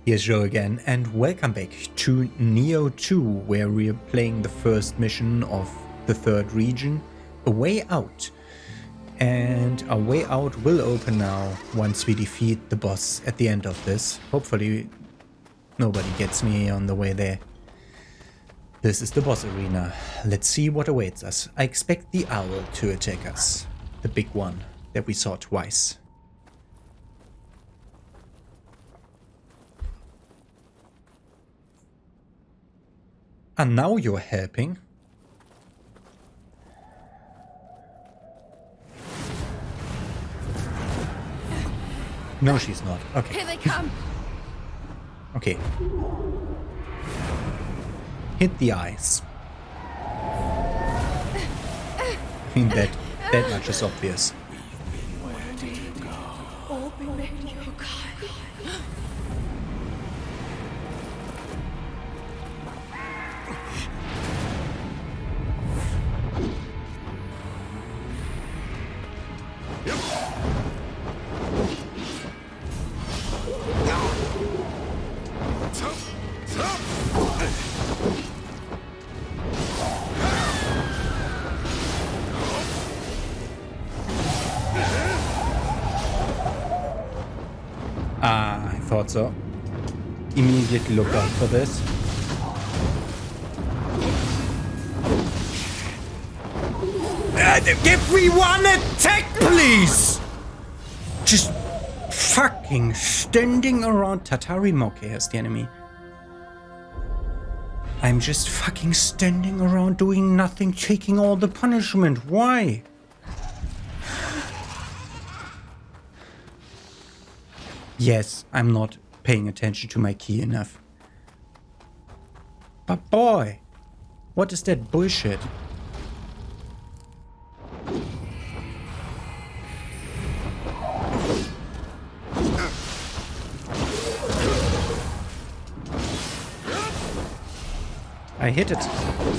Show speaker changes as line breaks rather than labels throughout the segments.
Here's Joe again, and welcome back to Nioh 2, where we're playing the first mission of the third region, A Way Out. And A Way Out will open now once we defeat the boss at the end of this. Hopefully nobody gets me on the way there. This is the boss arena. Let's see what awaits us. I expect the owl to attack us. The big one that we saw twice. And now you're helping. No, she's not. Okay.
Here they come.
Okay. Hit the eyes. I mean, that much is obvious. I thought so. Immediately look out for this. Give me one attack, please! Just fucking standing around. Tatarimokke as the enemy. I'm just fucking standing around doing nothing, taking all the punishment. Why? Yes, I'm not paying attention to my key enough. But boy, what is that bullshit? I hit it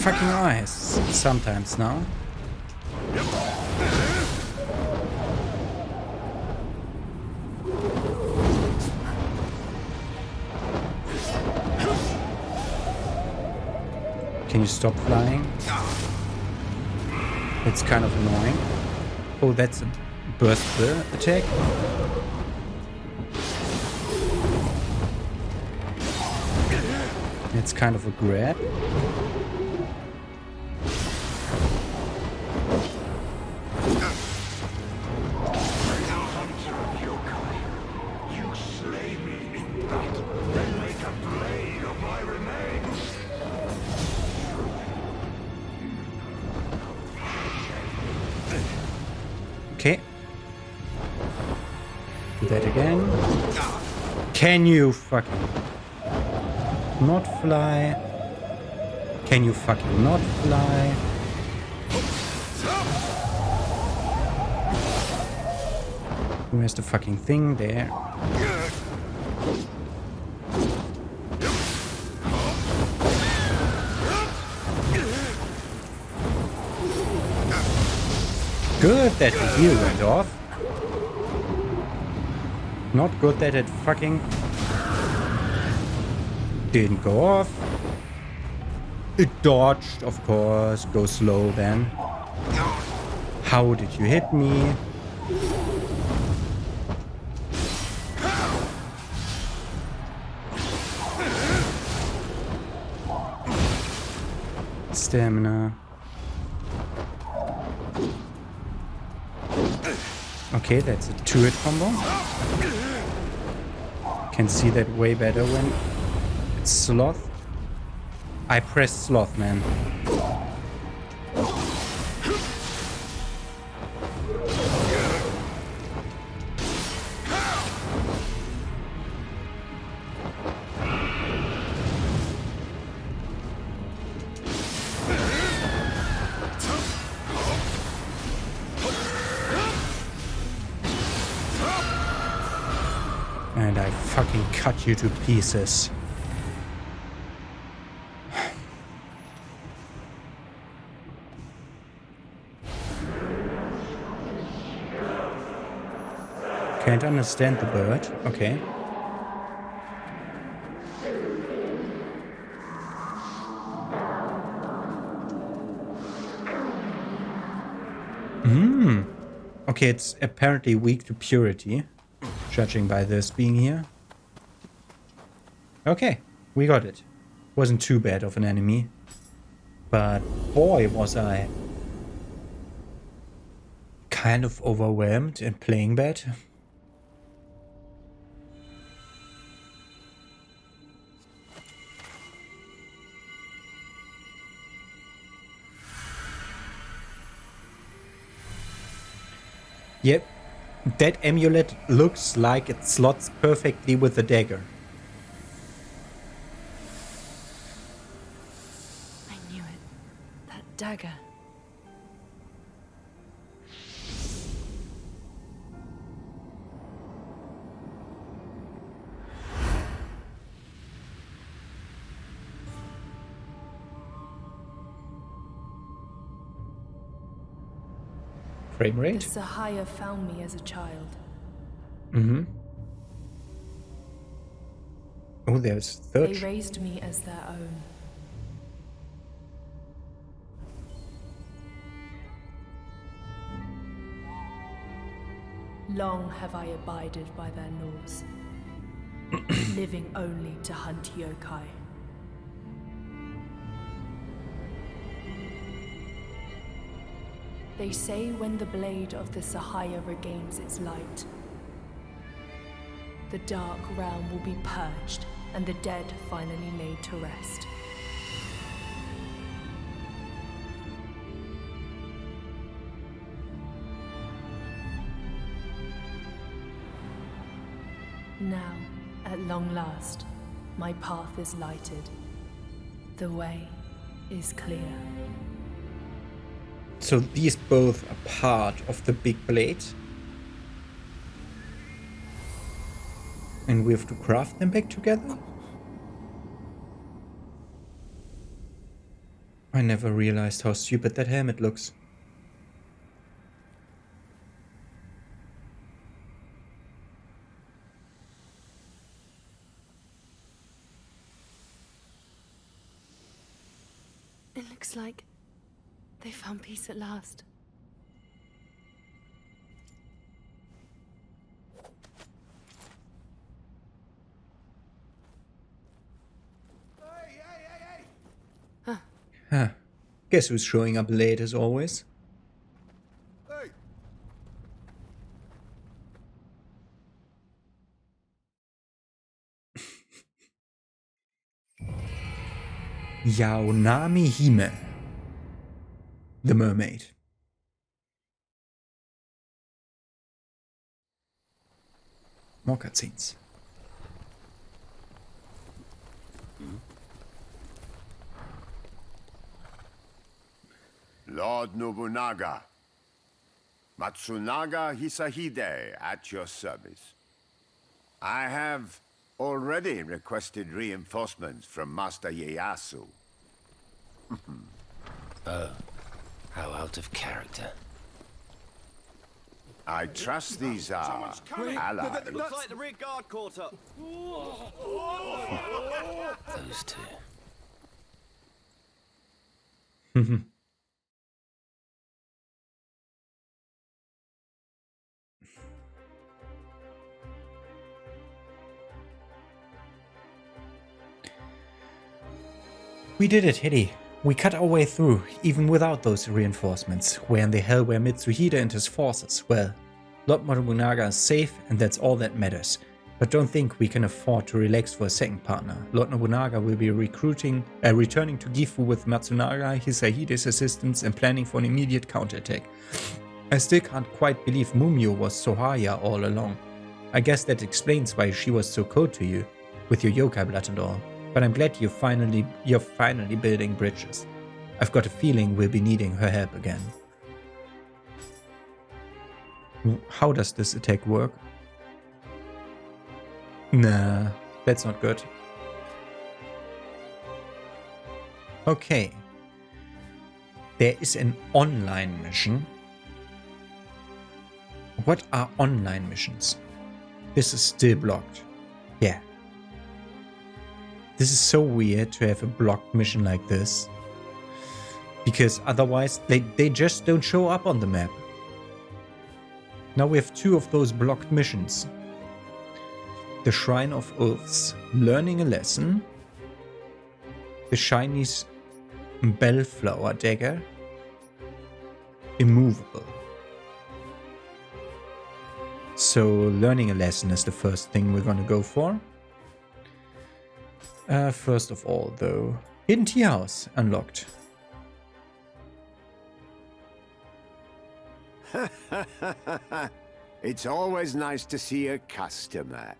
fucking eyes sometimes now. Can you stop flying? It's kind of annoying. Oh, that's a burst attack. It's kind of a grab. Okay. Do that again. Can you fucking not fly? Can you fucking not fly? Where's the fucking thing? There. Good that the heal went off. Not good that it fucking didn't go off. It dodged, of course. Go slow then. How did you hit me? Stamina. Okay, that's a 2-hit combo. Can see that way better when it's sloth. I pressed sloth, man. And I fucking cut you to pieces. Can't understand the bird. Okay. Okay, it's apparently weak to purity, judging by this being here. Okay, we got it. Wasn't too bad of an enemy. But boy, was I kind of overwhelmed and playing bad. Yep, that amulet looks like it slots perfectly with the dagger.
I knew it. That dagger.
Frame rate?
The Sahaya found me as a child.
Mm-hmm. Oh, there's third.
They raised me as their own. Long have I abided by their laws, living only to hunt yokai. They say when the blade of the Sahaya regains its light, the dark realm will be purged and the dead finally laid to rest. Now, at long last, my path is lighted. The way is clear.
So these both are part of the big blade. And we have to craft them back together? I never realized how stupid that helmet looks.
It looks like they found peace at last.
Huh. Guess who's showing up late as always?
Hey.
Yaonami Hime. The mermaid. More cutscenes.
Lord Nobunaga, Matsunaga Hisahide at your service. I have already requested reinforcements from Master Ieyasu.
Oh, how out of character.
I trust these are allies.
Looks like the rear guard caught up.
Those two.
We did it, Hidi. We cut our way through, even without those reinforcements. Where in the hell were Mitsuhide and his forces? Well, Lord Nobunaga is safe, and that's all that matters. But don't think we can afford to relax for a second partner. Lord Nobunaga will be returning to Gifu with Matsunaga, Hisahide's assistance, and planning for an immediate counterattack. I still can't quite believe Mumio was Sohaya all along. I guess that explains why she was so cold to you, with your yokai blood and all. But I'm glad you're finally building bridges. I've got a feeling we'll be needing her help again. How does this attack work? Nah, that's not good. Okay. There is an online mission. What are online missions? This is still blocked. Yeah. This is so weird to have a blocked mission like this. Because otherwise they just don't show up on the map. Now we have 2 of those blocked missions. The Shrine of Oaths, learning a lesson. The Chinese Bellflower Dagger, immovable. So learning a lesson is the first thing we're gonna go for. First of all, though, hidden tea house unlocked.
It's always nice to see a customer.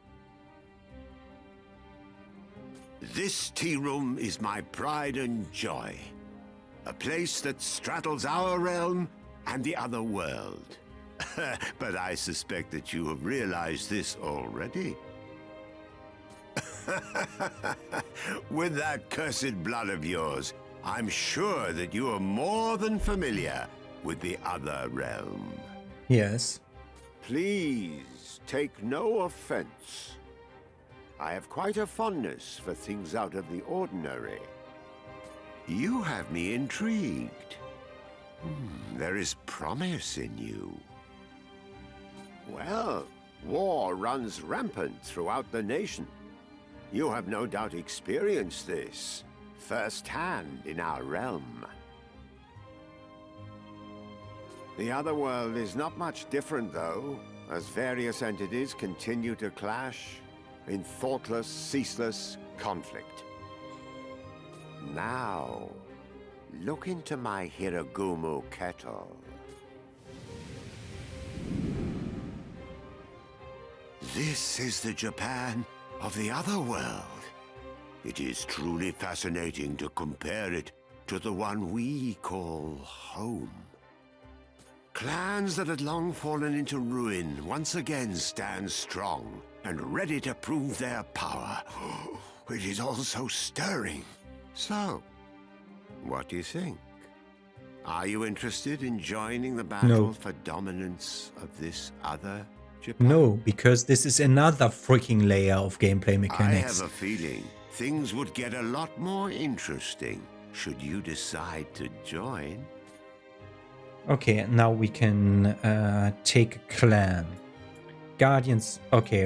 This tea room is my pride and joy. A place that straddles our realm and the other world. But I suspect that you have realized this already. With that cursed blood of yours, I'm sure that you are more than familiar with the other realm.
Yes.
Please take no offense. I have quite a fondness for things out of the ordinary. You have me intrigued. There is promise in you. Well, war runs rampant throughout the nation. You have no doubt experienced this firsthand in our realm. The other world is not much different, though, as various entities continue to clash in thoughtless, ceaseless conflict. Now, look into my Hiragumu kettle. This is the Japan of the other world. It is truly fascinating to compare it to the one we call home. Clans that had long fallen into ruin once again stand strong and ready to prove their power. It is all so stirring. So, what do you think? Are you interested in joining the battle
No.
for dominance of this other Japan?
No, because this is another freaking layer of gameplay mechanics.
I have a feeling things would get a lot more interesting should you decide to join.
Okay, now we can take a clan. Guardians. Okay,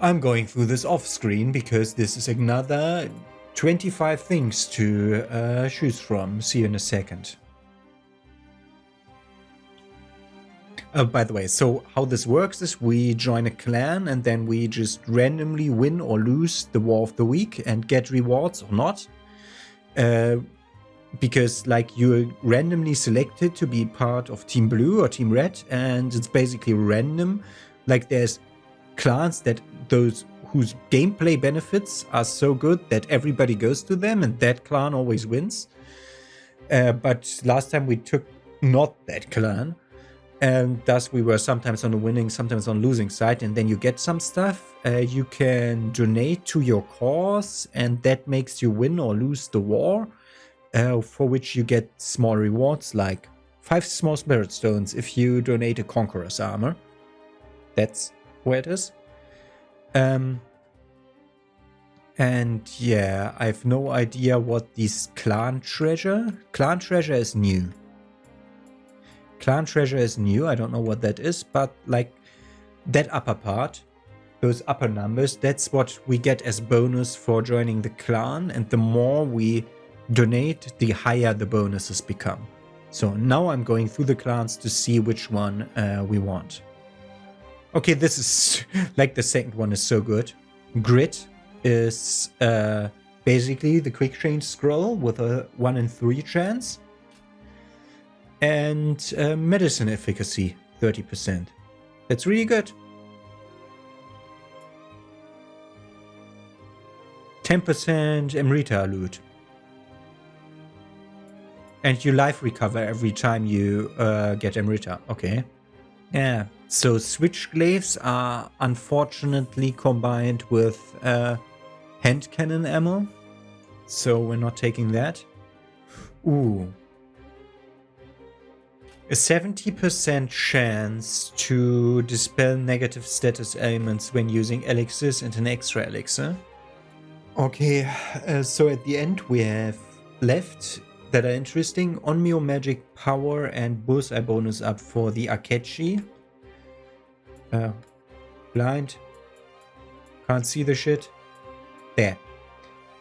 I'm going through this off screen because this is another 25 things to choose from. See you in a second. By the way, so how this works is we join a clan and then we just randomly win or lose the War of the Week and get rewards or not. Because like you're randomly selected to be part of Team Blue or Team Red, and it's basically random. Like there's clans that those whose gameplay benefits are so good that everybody goes to them and that clan always wins. But last time we took not that clan. And thus we were sometimes on the winning, sometimes on losing side. And then you get some stuff. You can donate to your cause, and that makes you win or lose the war, for which you get small rewards like 5 small spirit stones if you donate a conqueror's armor. That's where it is. And yeah, I have no idea what this clan treasure is new. Clan treasure is new. I don't know what that is, but like that upper part, those upper numbers, that's what we get as bonus for joining the clan. And the more we donate, the higher the bonuses become. So now I'm going through the clans to see which one we want. Okay, this is like the second one is so good. Grit is basically the quick change scroll with a 1 in 3 chance. And medicine efficacy, 30%. That's really good. 10% Emerita loot. And you life recover every time you get Emerita. Okay. Yeah. So switchglaives are unfortunately combined with hand cannon ammo. So we're not taking that. Ooh. A 70% chance to dispel negative status elements when using elixirs and an extra elixir. Okay, so at the end we have left that are interesting. Onmyo magic power and bullseye bonus up for the Akechi. Blind. Can't see the shit. There.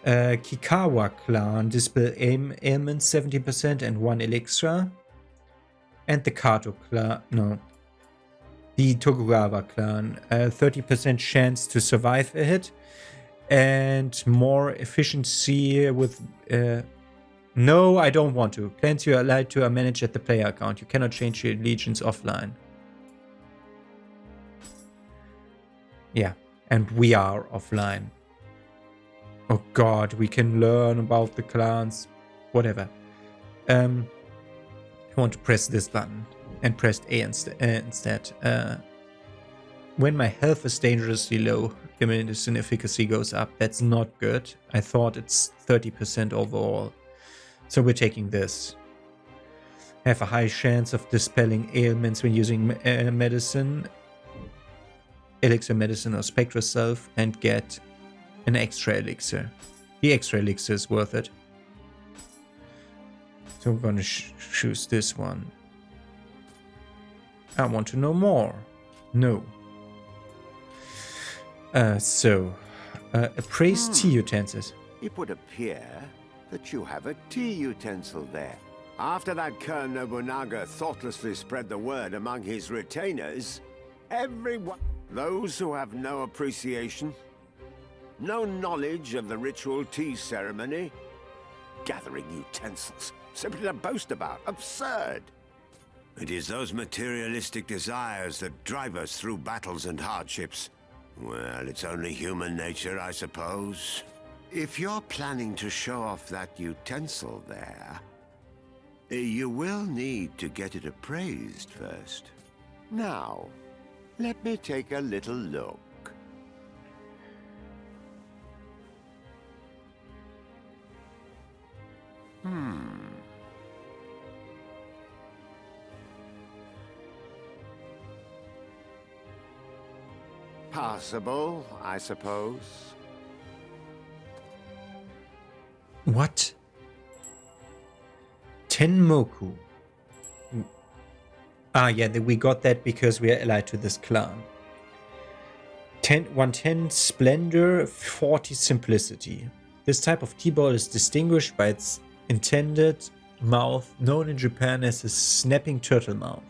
Kikawa clan dispel ailments 70% and 1 elixir. And the Kato clan, no. The Tokugawa clan, 30% chance to survive a hit. And more efficiency with... no, I don't want to. Clans you are allowed to are managed at the player account. You cannot change your allegiance offline. Yeah, and we are offline. Oh god, we can learn about the clans. Whatever. I want to press this button and press A instead. When my health is dangerously low, the medicine efficacy goes up. That's not good. I thought it's 30% overall. So we're taking this. Have a high chance of dispelling ailments when using medicine, elixir medicine or spectral self, and get an extra elixir. The extra elixir is worth it. So we're gonna choose this one. I want to know more. No. Appraise tea utensils.
It would appear that you have a tea utensil there. After that Kern Nobunaga thoughtlessly spread the word among his retainers, everyone... Those who have no appreciation, no knowledge of the ritual tea ceremony, gathering utensils, simply to boast about, absurd. It is those materialistic desires that drive us through battles and hardships. Well, it's only human nature, I suppose. If you're planning to show off that utensil there, you will need to get it appraised first. Now, let me take a little look. Passable, I suppose.
What? Tenmoku. Ah, yeah, we got that because we are allied to this clan. 110 Splendor, 40 Simplicity. This type of T-ball is distinguished by its intended mouth, known in Japan as a snapping turtle mouth.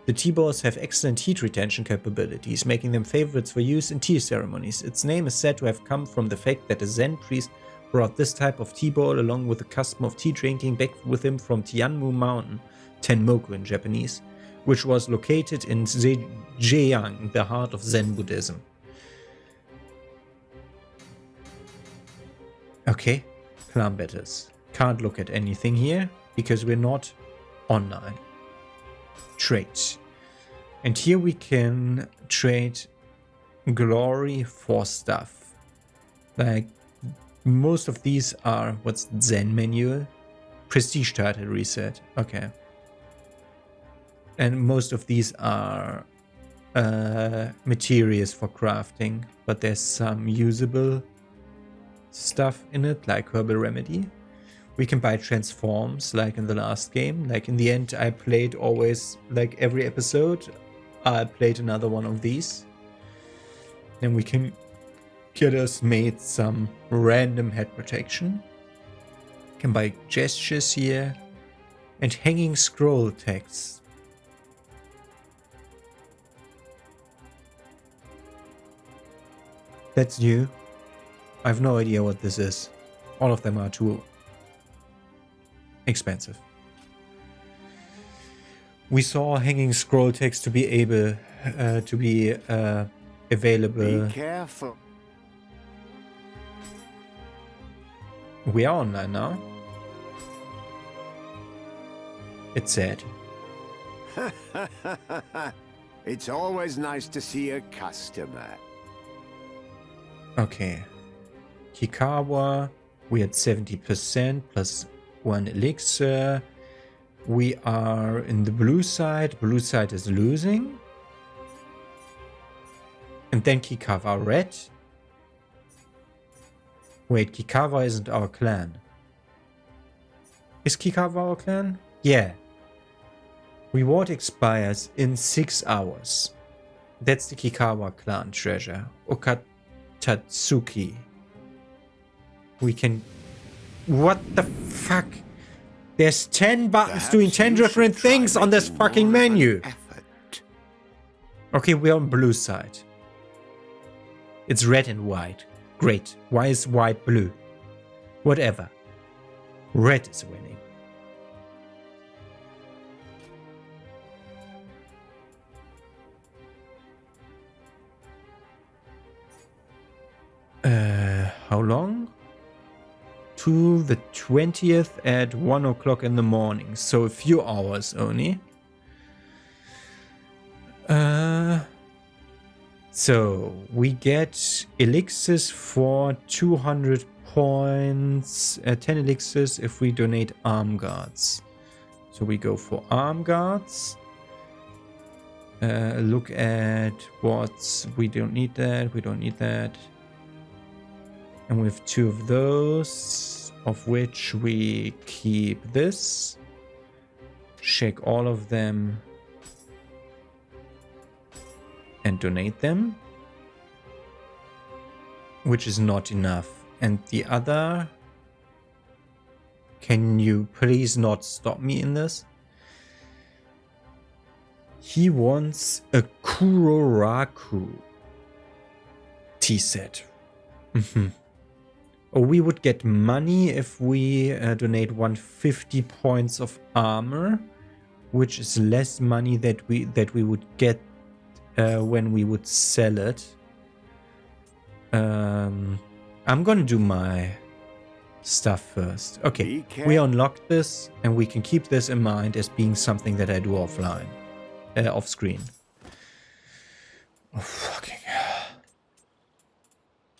The T-balls have excellent heat retention capabilities, making them favorites for use in tea ceremonies. Its name is said to have come from the fact that a Zen priest brought this type of T-ball along with the custom of tea drinking back with him from Tianmu Mountain, Tenmoku in Japanese, which was located in Zhejiang, the heart of Zen Buddhism. Okay, clan battles. Can't look at anything here because we're not online. Trade. And here we can trade glory for stuff. Like most of these are what's Zen manual? Prestige title reset. Okay. And most of these are materials for crafting, but there's some usable stuff in it, like herbal remedy. We can buy transforms, like in the last game. Like in the end, I played always, like every episode, I played another one of these. Then we can get us made some random head protection. Can buy gestures here. And hanging scroll text. That's new. I have no idea what this is. All of them are too expensive. We saw hanging scroll text to be able to be available.
Be careful.
We are online now. It said.
It's always nice to see a customer.
Okay. Hikawa, we had 70% plus 1 elixir. We are in the blue side. Blue side is losing. And then Kikawa red. Wait, Kikawa isn't our clan. Is Kikawa our clan? Yeah. Reward expires in 6 hours. That's the Kikawa clan treasure. Okatatsuki. We can... What the fuck? There's 10 buttons doing 10 different things on this fucking menu. Okay, we're on blue side. It's red and white. Great. Why is white blue? Whatever. Red is winning. How long? To the 20th at 1 o'clock in the morning. So a few hours only. So we get elixirs for 200 points. 10 elixirs if we donate arm guards. So we go for arm guards. Look at what's... We don't need that. We don't need that. And we have 2 of those, of which we keep this. Shake all of them. And donate them. Which is not enough. And the other... Can you please not stop me in this? He wants a Kuroraku tea set. Or we would get money if we donate 150 points of armor, which is less money that we would get when we would sell it. I'm gonna do my stuff first. Okay, we unlocked this, and we can keep this in mind as being something that I do offline, off screen. Oh, fucking hell.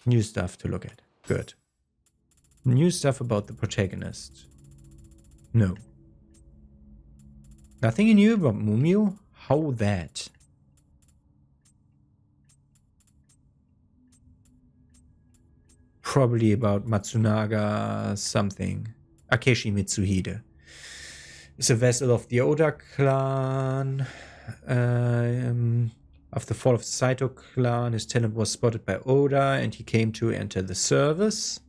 New stuff to look at. Good. New stuff about the protagonist. No. Nothing new about Mumio? How that? Probably about Matsunaga something. Akeshi Mitsuhide is a vessel of the Oda clan. After the fall of the Saito clan, his tenant was spotted by Oda and he came to enter the service.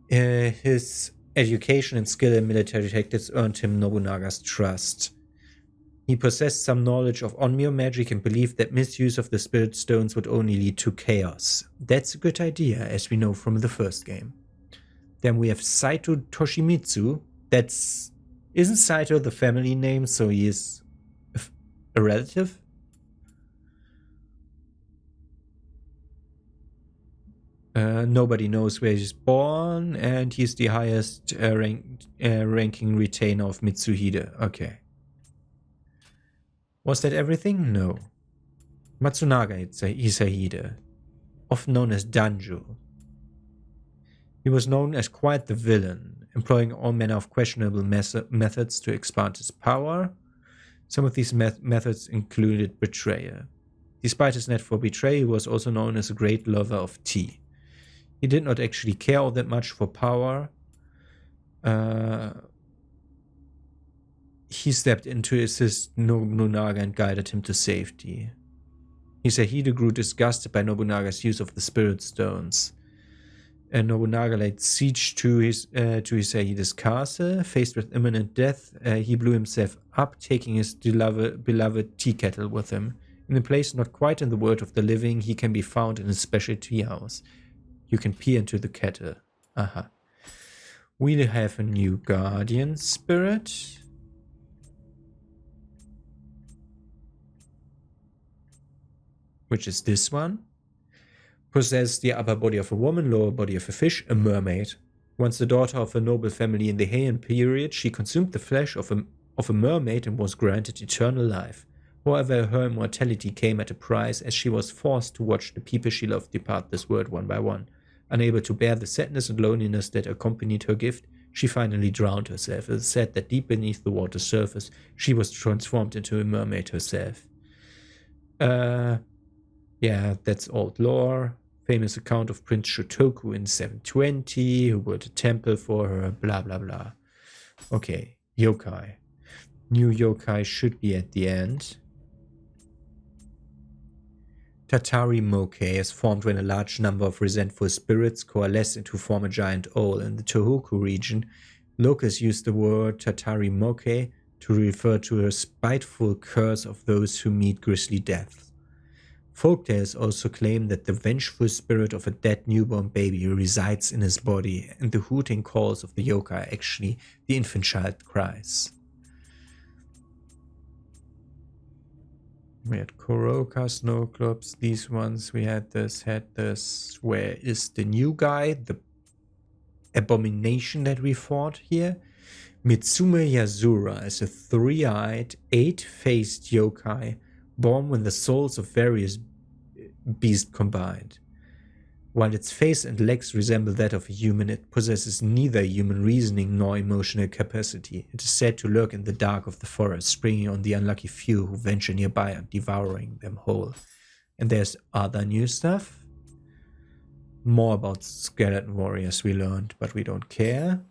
His education and skill in military tactics earned him Nobunaga's trust. He possessed some knowledge of Onmyo magic and believed that misuse of the spirit stones would only lead to chaos. That's a good idea, as we know from the first game. Then we have Saito Toshimitsu. Isn't Saito the family name, so he is a relative? Nobody knows where he's born, and he's the highest ranking retainer of Mitsuhide. Okay. Was that everything? No. Matsunaga Isahide, often known as Danjo. He was known as quite the villain, employing all manner of questionable methods to expand his power. Some of these methods included betrayal. Despite his knack for betrayal, he was also known as a great lover of tea. He did not actually care all that much for power. He stepped in to assist Nobunaga and guided him to safety. Hisahide grew disgusted by Nobunaga's use of the spirit stones. And Nobunaga laid siege to Hisahide's castle. Faced with imminent death, he blew himself up, taking his beloved tea kettle with him. In a place not quite in the world of the living, he can be found in a special tea house. You can peer into the kettle. Aha. We have a new guardian spirit. Which is this one. Possesses the upper body of a woman, lower body of a fish, a mermaid. Once the daughter of a noble family in the Heian period, she consumed the flesh of a mermaid and was granted eternal life. However, her immortality came at a price, as she was forced to watch the people she loved depart this world one by one. Unable to bear the sadness and loneliness that accompanied her gift, she finally drowned herself. It is said that deep beneath the water's surface, she was transformed into a mermaid herself. Yeah, that's old lore. famous account of Prince Shotoku in 720, who built a temple for her, blah blah blah. Okay, yokai. New yokai should be at the end. Tatarimokke is formed when a large number of resentful spirits coalesce to form a giant owl. In the Tohoku region, locals use the word Tatarimokke to refer to a spiteful curse of those who meet grisly death. Folktales also claim that the vengeful spirit of a dead newborn baby resides in his body, and the hooting calls of the yokai are actually the infant child cries. We had Koroka, snow globes, these ones, we had this. Where is the new guy? The abomination that we fought here? Mitsume Yasura is a 3-eyed, 8-faced yokai, born when the souls of various beasts combined. While its face and legs resemble that of a human, it possesses neither human reasoning nor emotional capacity. It is said to lurk in the dark of the forest, springing on the unlucky few who venture nearby and devouring them whole. And there's other new stuff. More about skeleton warriors we learned, but we don't care.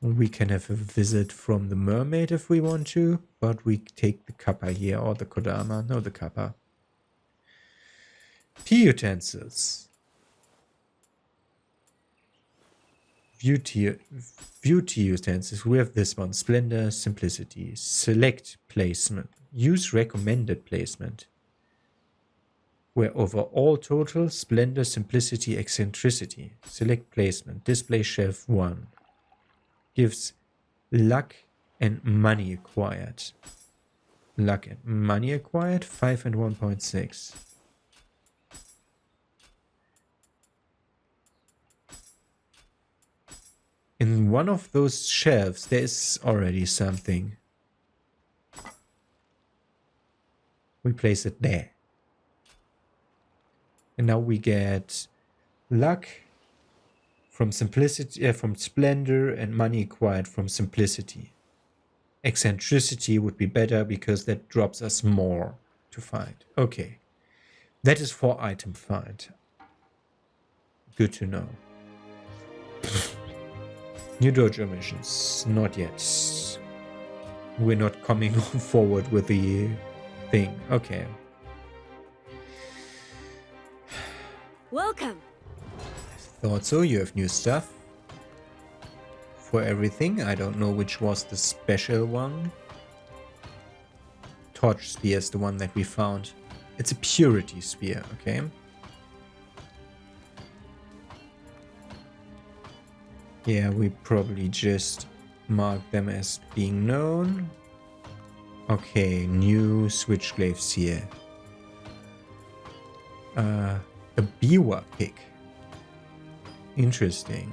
We can have a visit from the mermaid if we want to, but we take the kappa here, or the kodama, no, the kappa. Tea utensils. Beauty utensils. We have this one. Splendor, simplicity. Select placement. Use recommended placement. Where over all total, splendor, simplicity, eccentricity. Select placement. Display shelf 1. Gives luck and money acquired. Luck and money acquired, 5 and 1.6. In one of those shelves, there is already something. We place it there. And now we get luck from simplicity, from splendor, and money acquired from simplicity. Eccentricity would be better because that drops us more to find. Okay. That is for item find. Good to know. New dojo missions. Not yet. We're not coming forward with the thing. Okay.
Welcome.
Thought so. You have new stuff. For everything. I don't know which was the special one. Torch spear is the one that we found. It's a purity spear, okay? Yeah, we probably just mark them as being known. Okay, new switchglaives here. A biwa pick. Interesting.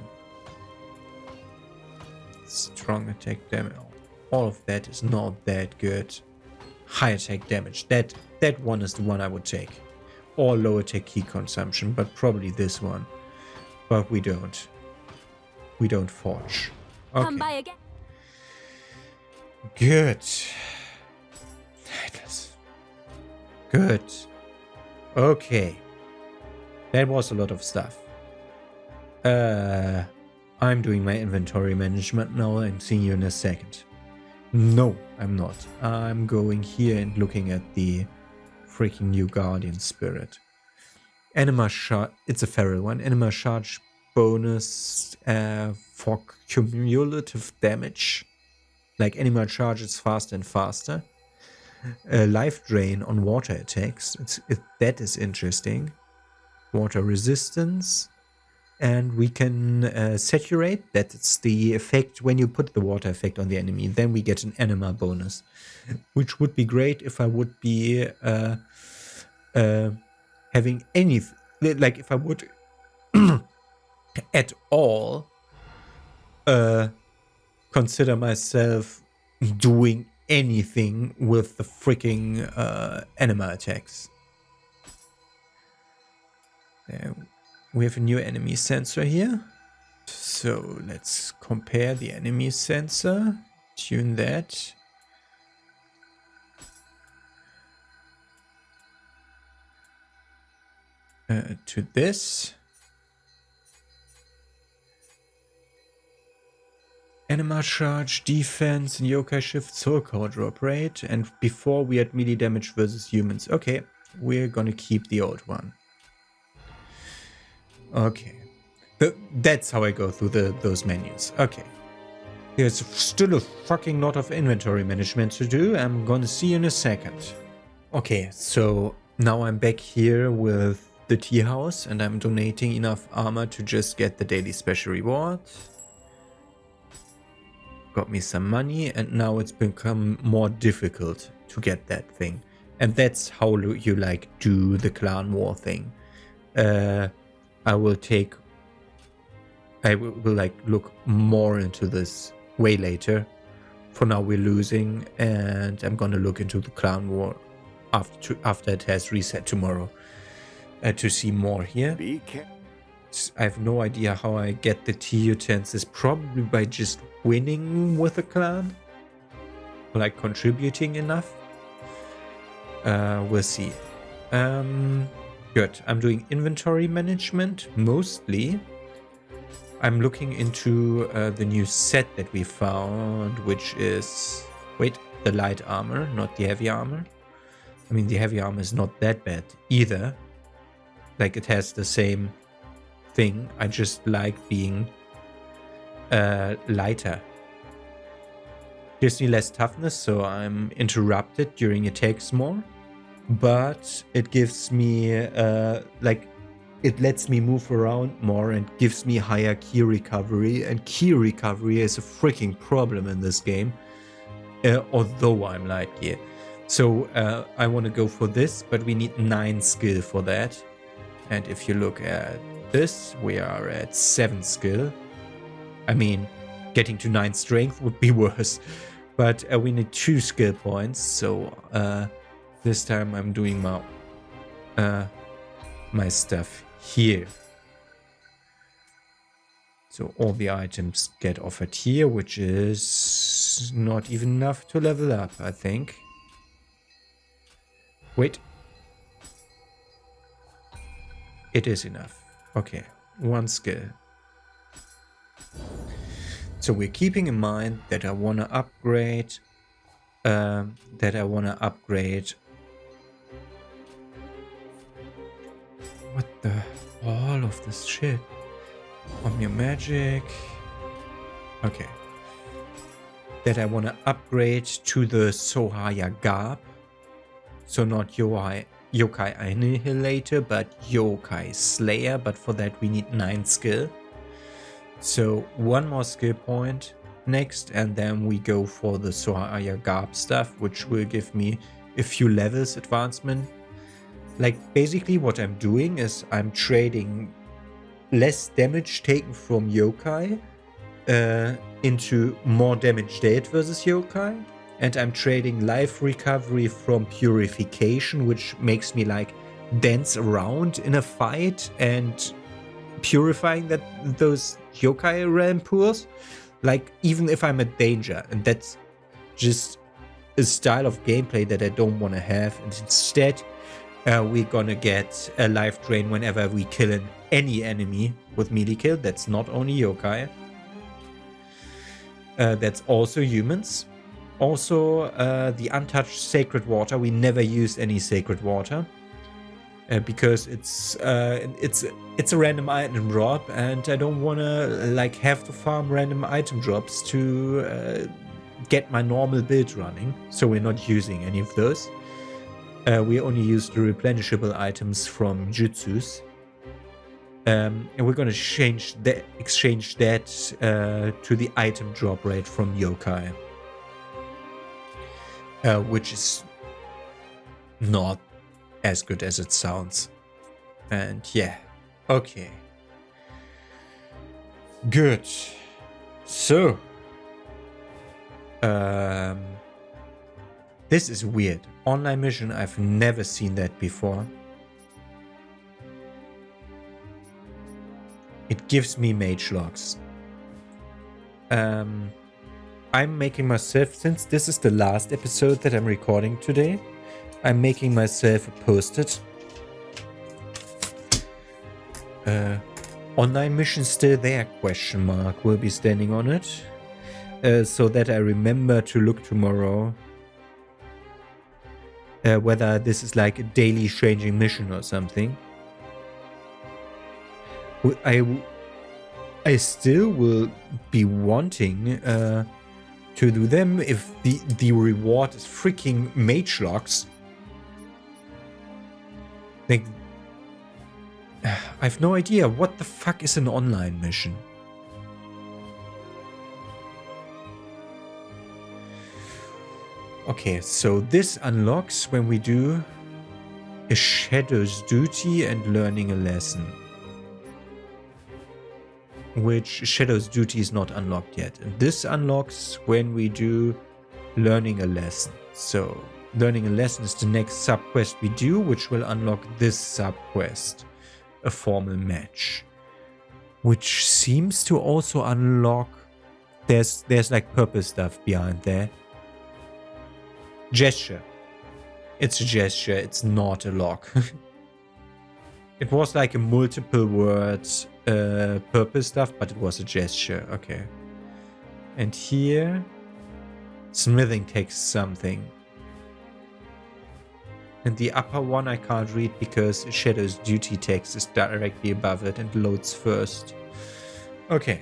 Strong attack damage. All of that is not that good. High attack damage. That one is the one I would take. Or low attack key consumption, but probably this one. But we don't. We don't forge. Okay.
Come by again.
Good. Good. Okay. That was a lot of stuff. I'm doing my inventory management now. I'm seeing you in a second. No, I'm not. I'm going here and looking at the freaking new guardian spirit. Anima charge. It's a feral one. Anima charge bonus for cumulative damage. Like anima charges faster and faster. Life drain on water attacks. That is interesting. Water resistance. And we can saturate. That's the effect when you put the water effect on the enemy. Then we get an anima bonus. Which would be great if I would be having any... Like if I would at all consider myself doing anything with the freaking anima attacks. We have a new enemy sensor here. So let's compare the enemy sensor. Tune that. to this. Anima charge, defense, and Yokai Shift, soul core drop rate. And before we had melee damage versus humans. Okay, we're gonna keep the old one. Okay. That's how I go through those menus. Okay. There's still a fucking lot of inventory management to do. I'm gonna see you in a second. Okay, so now I'm back here with the tea house and I'm donating enough armor to just get the daily special reward. Got me some money and now it's become more difficult to get that thing. And that's how you like do the clan war thing. I will like look more into this way later. For now we're losing and I'm gonna look into the clan war after it has reset tomorrow to see more here.
Be careful.
I have no idea how I get the tea utensils, probably by just winning with a clan, like contributing enough. We'll see. Good. I'm doing inventory management mostly. I'm looking into the new set that we found, which is the light armor, not the heavy armor. I mean, the heavy armor is not that bad either. Like, it has the same thing. I just like being lighter. Gives me less toughness, so I'm interrupted during attacks more. But it gives me it lets me move around more and gives me higher key recovery. And key recovery is a freaking problem in this game, although I'm light gear. So I want to go for this, but we need 9 skill for that. And if you look at this, we are at 7 skill. I mean, getting to 9 strength would be worse. But we need 2 skill points, so this time I'm doing my stuff here. So all the items get offered here, which is not even enough to level up, I think. Wait. It is enough. Okay, 1 skill. So we're keeping in mind that I want to upgrade what the all of this shit on your magic. Okay, that I want to upgrade to the Sohaya Garb, so not Yokai Annihilator but Yokai Slayer, but for that we need 9 skill. So 1 more skill point next, and then we go for the Sohaya Garb stuff, which will give me a few levels advancement. Like, basically what I'm doing is I'm trading less damage taken from yokai into more damage dealt versus yokai, and I'm trading life recovery from purification, which makes me like dance around in a fight and purifying those yokai realm pools, like even if I'm at danger. And that's just a style of gameplay that I don't want to have, and instead we're gonna get a life drain whenever we kill any enemy with melee kill. That's not only yokai, that's also humans. Also the untouched sacred water. We never used any sacred water because it's a random item drop, and I don't want to like have to farm random item drops to get my normal build running. So we're not using any of those. We only use the replenishable items from jutsus, and we're going to exchange that to the item drop rate from yokai, which is not as good as it sounds. And yeah, okay, good. So this is weird. Online mission, I've never seen that before. It gives me mage logs. I'm making myself, since this is the last episode that I'm recording today, I'm making myself a post-it Online mission still there, question mark. Will be standing on it. So that I remember to look tomorrow. Whether this is like a daily changing mission or something. I still will be wanting to do them if the reward is freaking mage locks. Like, I have no idea what the fuck is an online mission. Okay, so this unlocks when we do a Shadow's Duty and learning a lesson. Which Shadow's Duty is not unlocked yet. And this unlocks when we do learning a lesson. So, learning a lesson is the next sub-quest we do, which will unlock this sub-quest. A formal match. Which seems to also unlock... There's like purple stuff behind there. Gesture. It's a gesture, it's not a lock. It was like a multiple words purple stuff, but it was a gesture. Okay. And here, smithing takes something. And the upper one I can't read because Shadow's Duty text is directly above it and loads first. Okay.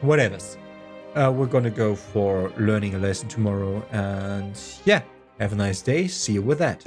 Whatevers. We're gonna go for learning a lesson tomorrow, and yeah, have a nice day. See you with that.